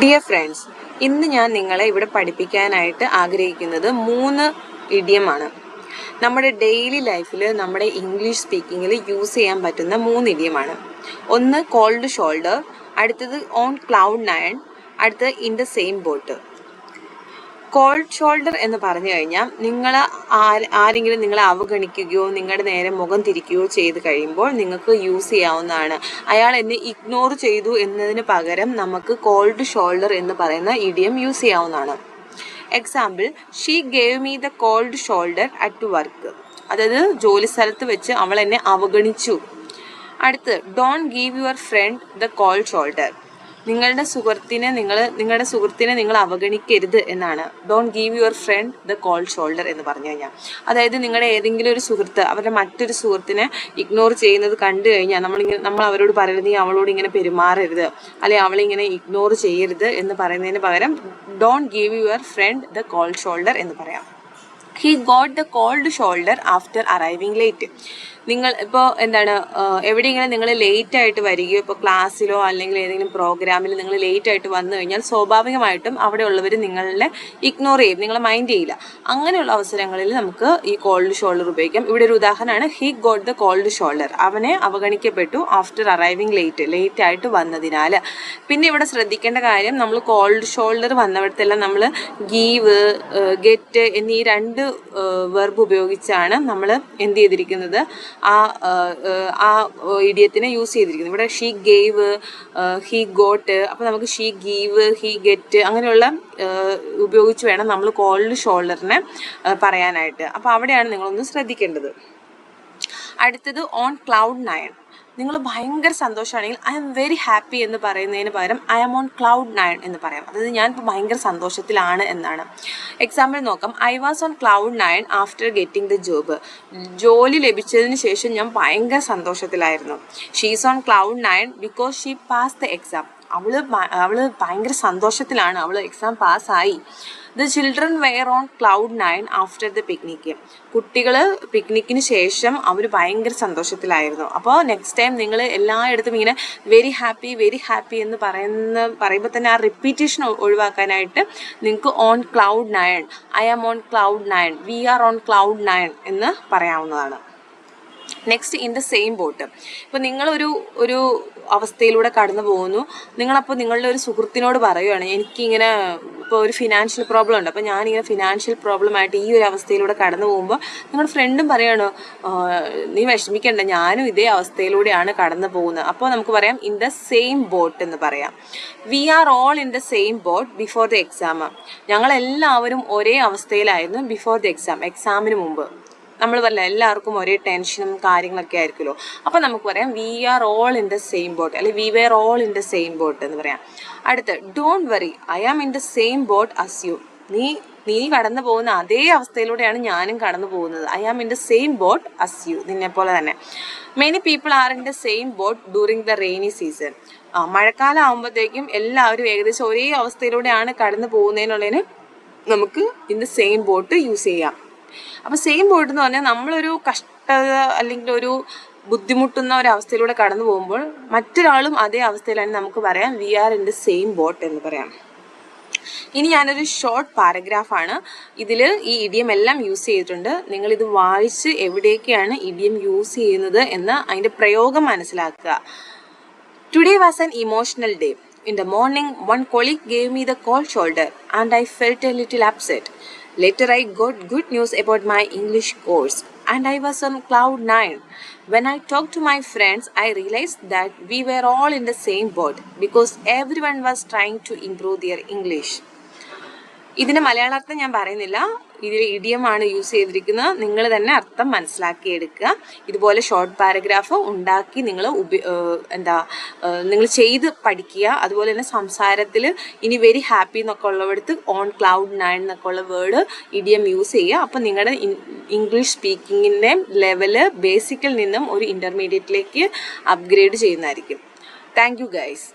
Dear friends, ഇന്ന് ഞാൻ നിങ്ങളെ ഇവിടെ പഠിപ്പിക്കാനായിട്ട് ആഗ്രഹിക്കുന്നത് 3 ഇഡിയമാണ്. നമ്മുടെ ഡെയിലി ലൈഫിൽ നമ്മുടെ ഇംഗ്ലീഷ് സ്പീക്കിങ്ങിൽ യൂസ് ചെയ്യാൻ പറ്റുന്ന 3 ഇഡിയമാണ്. ഒന്ന് കോൾഡ് ഷോൾഡർ, അടുത്തത് ഓൺ ക്ലൗഡ് നയൻ, അടുത്തത് in the same boat. Cold shoulder എന്ന് പറഞ്ഞു കഴിഞ്ഞാൽ നിങ്ങൾ ആരെങ്കിലും നിങ്ങളെ അവഗണിക്കുകയോ നിങ്ങളുടെ നേരെ മുഖം തിരിക്കുകയോ ചെയ്ത് കഴിയുമ്പോൾ നിങ്ങൾക്ക് യൂസ് ചെയ്യാവുന്നതാണ്. അയാൾ എന്നെ ഇഗ്നോർ ചെയ്തു എന്നതിന് പകരം നമുക്ക് കോൾഡ് ഷോൾഡർ എന്ന് പറയുന്ന ഇഡിയം യൂസ് ചെയ്യാവുന്നതാണ്. Example, she gave me the called shoulder at work. അതായത് ജോലി സ്ഥലത്ത് വെച്ച് അവൾ എന്നെ അവഗണിച്ചു. അടുത്ത്, don't give your friend the called shoulder. നിങ്ങളുടെ സുഹൃത്തിനെ നിങ്ങൾ അവഗണിക്കരുത് എന്നാണ് don't give your friend the called shoulder എന്ന് പറഞ്ഞു കഴിഞ്ഞാൽ. അതായത് നിങ്ങളുടെ ഏതെങ്കിലും ഒരു സുഹൃത്ത് അവരുടെ മറ്റൊരു സുഹൃത്തിനെ ഇഗ്നോർ ചെയ്യുന്നത് കണ്ടു കഴിഞ്ഞാൽ നമ്മൾ അവരോട് പറയരുത് നീ അവളോട് ഇങ്ങനെ പെരുമാറരുത്, അല്ലെങ്കിൽ അവളിങ്ങനെ ഇഗ്നോർ ചെയ്യരുത് എന്ന് പറയുന്നതിന് പകരം don't give your friend the called shoulder എന്ന് പറയാം. He got the called shoulder after arriving late. നിങ്ങൾ ഇപ്പോൾ എവിടെയെങ്കിലും നിങ്ങൾ ലേറ്റ് ആയിട്ട് വരികയോ ഇപ്പോൾ ക്ലാസ്സിലോ അല്ലെങ്കിൽ ഏതെങ്കിലും പ്രോഗ്രാമിൽ നിങ്ങൾ ലേറ്റ് ആയിട്ട് വന്നു കഴിഞ്ഞാൽ സ്വാഭാവികമായിട്ടും അവിടെ ഉള്ളവർ നിങ്ങളെ ഇഗ്നോർ ചെയ്യും, നിങ്ങളെ മൈൻഡ് ചെയ്യില്ല. അങ്ങനെയുള്ള അവസരങ്ങളിൽ നമുക്ക് ഈ കോൾഡ് ഷോൾഡർ ഉപയോഗിക്കാം. ഇവിടെ ഒരു ഉദാഹരണമാണ്, he got the called shoulder. അവനെ അവഗണിക്കപ്പെട്ടു ആഫ്റ്റർ അറൈവിങ് ലേറ്റ് ആയിട്ട് വന്നതിനാൽ. പിന്നെ ഇവിടെ ശ്രദ്ധിക്കേണ്ട കാര്യം, നമ്മൾ കോൾഡ് ഷോൾഡർ വന്നവിടത്തെല്ലാം നമ്മൾ ഗീവ്, ഗെറ്റ് എന്നീ 2 വെർബ് ഉപയോഗിച്ചാണ് നമ്മൾ എന്ത് ചെയ്തിരിക്കുന്നത്, ആ ഇഡിയത്തിനെ യൂസ് ചെയ്തിരിക്കുന്നത്. ഇവിടെ ഷീ ഗേവ്, ഹി ഗോട്ട്. അപ്പോൾ നമുക്ക് ഷീ ഗീവ്, ഹി ഗെറ്റ് അങ്ങനെയുള്ള ഉപയോഗിച്ച് വേണം നമ്മൾ കോൾഡ് ഷോൾഡറിനെ പറയാനായിട്ട്. അപ്പോൾ അവിടെയാണ് നിങ്ങളൊന്ന് ശ്രദ്ധിക്കേണ്ടത്. അടുത്തത് ഓൺ ക്ലൗഡ് നയൻ. നിങ്ങൾ ഭയങ്കര സന്തോഷമാണെങ്കിൽ ഐ ആം വെരി ഹാപ്പി എന്ന് പറയുന്നതിന് പകരം I am on cloud nine എന്ന് പറയാം. അതായത് ഞാനിപ്പോൾ ഭയങ്കര സന്തോഷത്തിലാണ് എന്നാണ്. എക്സാമ്പിൾ നോക്കാം, I was on cloud nine after getting the job. ജോലി ലഭിച്ചതിന് ശേഷം ഞാൻ ഭയങ്കര സന്തോഷത്തിലായിരുന്നു. She's on cloud nine because she pass the exam. അവള് ഭയങ്കര സന്തോഷത്തിലാണ്, അവൾ എക്സാം പാസ്സായി. The children were on cloud nine after the picnic. കുട്ടികൾ പിക്നിക്കിന് ശേഷം അവർ ഭയങ്കര സന്തോഷത്തിലായിരുന്നു. അപ്പോൾ നെക്സ്റ്റ് ടൈം നിങ്ങൾ എല്ലായിടത്തും ഇങ്ങനെ വെരി ഹാപ്പി എന്ന് പറയുമ്പോൾ തന്നെ ആ റിപ്പീറ്റേഷൻ ഒഴിവാക്കാനായിട്ട് നിങ്ങൾക്ക് on cloud nine, I am on cloud nine, we are on cloud nine എന്ന് പറയാവുന്നതാണ്. Next, in the same boat. ഇപ്പോൾ നിങ്ങളൊരു അവസ്ഥയിലൂടെ കടന്നു പോകുന്നു. നിങ്ങളപ്പോൾ നിങ്ങളുടെ ഒരു സുഹൃത്തിനോട് പറയുകയാണ്, എനിക്കിങ്ങനെ ഇപ്പോൾ ഒരു ഫിനാൻഷ്യൽ പ്രോബ്ലം ഉണ്ട്, അപ്പോൾ ഞാനിങ്ങനെ ഫിനാൻഷ്യൽ പ്രോബ്ലമായിട്ട് ഈ ഒരു അവസ്ഥയിലൂടെ കടന്നു പോകുമ്പോൾ നിങ്ങളുടെ ഫ്രണ്ടും പറയാണ്, നീ വിഷമിക്കണ്ട, ഞാനും ഇതേ അവസ്ഥയിലൂടെയാണ് കടന്നു പോകുന്നത്. അപ്പോൾ നമുക്ക് പറയാം ഇൻ ദ സെയിം ബോട്ട് എന്ന് പറയാം. We are all in the same boat before the exam. ഞങ്ങളെല്ലാവരും ഒരേ അവസ്ഥയിലായിരുന്നു ബിഫോർ ദ എക്സാമിന് മുമ്പ്. നമ്മൾ പറഞ്ഞ എല്ലാവർക്കും ഒരേ ടെൻഷനും കാര്യങ്ങളൊക്കെ ആയിരിക്കുമല്ലോ. അപ്പോൾ നമുക്ക് പറയാം we are all in the same boat, അല്ലെങ്കിൽ we were all in the same boat എന്ന് പറയാം. അടുത്ത്, don't worry, I am in the same boat as you. നീ കടന്നു പോകുന്ന അതേ അവസ്ഥയിലൂടെയാണ് ഞാനും കടന്നു പോകുന്നത്. I am in the same boat as you, നിന്നെ പോലെ തന്നെ. Many people are in the same boat during the rainy season. മഴക്കാലം ആകുമ്പോഴത്തേക്കും എല്ലാവരും ഏകദേശം ഒരേ അവസ്ഥയിലൂടെയാണ് കടന്നു പോകുന്നതിനുള്ളതിന് നമുക്ക് in the same boat use ചെയ്യാം. അപ്പോൾ സെയിം ബോട്ട് എന്ന് പറഞ്ഞാൽ നമ്മളൊരു കഷ്ടത അല്ലെങ്കിൽ ഒരു ബുദ്ധിമുട്ടുന്ന ഒരവസ്ഥയിലൂടെ കടന്നു പോകുമ്പോൾ മറ്റൊരാളും അതേ അവസ്ഥയിലാണ് നമുക്ക് പറയാം we are in the same boat എന്ന് പറയാം. ഇനി ഞാനൊരു ഷോർട്ട് പാരഗ്രാഫാണ്. ഇതിൽ ഈ ഇഡിയം എല്ലാം യൂസ് ചെയ്തിട്ടുണ്ട്. നിങ്ങളിത് വായിച്ച് എവിടേക്കാണ് ഇഡിയം യൂസ് ചെയ്യുന്നത് എന്ന് അതിൻ്റെ പ്രയോഗം മനസ്സിലാക്കുക. Today was an emotional day. In the morning, one colleague gave me the cold shoulder and I felt a little upset. Later, I got good news about my English course and I was on cloud 9. When I talked to my friends, I realized that we were all in the same boat because everyone was trying to improve their English. ഇതിന് മലയാളാർത്ഥം ഞാൻ പറയുന്നില്ല, ഇതിൽ ഇഡിയമാണ് use ചെയ്തിരിക്കുന്നത്. നിങ്ങൾ തന്നെ അർത്ഥം മനസ്സിലാക്കിയെടുക്കുക. ഇതുപോലെ short paragraph ഉണ്ടാക്കി നിങ്ങൾ ചെയ്ത് പഠിക്കുക. അതുപോലെ തന്നെ സംസാരത്തിൽ ഇനി വെരി ഹാപ്പി എന്നൊക്കെ ഉള്ളവിടത്ത് ഓൺ ക്ലൗഡ് നയൻ എന്നൊക്കെ ഉള്ള വേർഡ് ഇഡിയം യൂസ് ചെയ്യുക. അപ്പം നിങ്ങളുടെ ഇംഗ്ലീഷ് സ്പീക്കിങ്ങിൻ്റെ ലെവല് ബേസിക്കിൽ നിന്നും ഒരു ഇൻ്റർമീഡിയറ്റിലേക്ക് അപ്ഗ്രേഡ് ചെയ്യുന്നതായിരിക്കും. Thank you guys.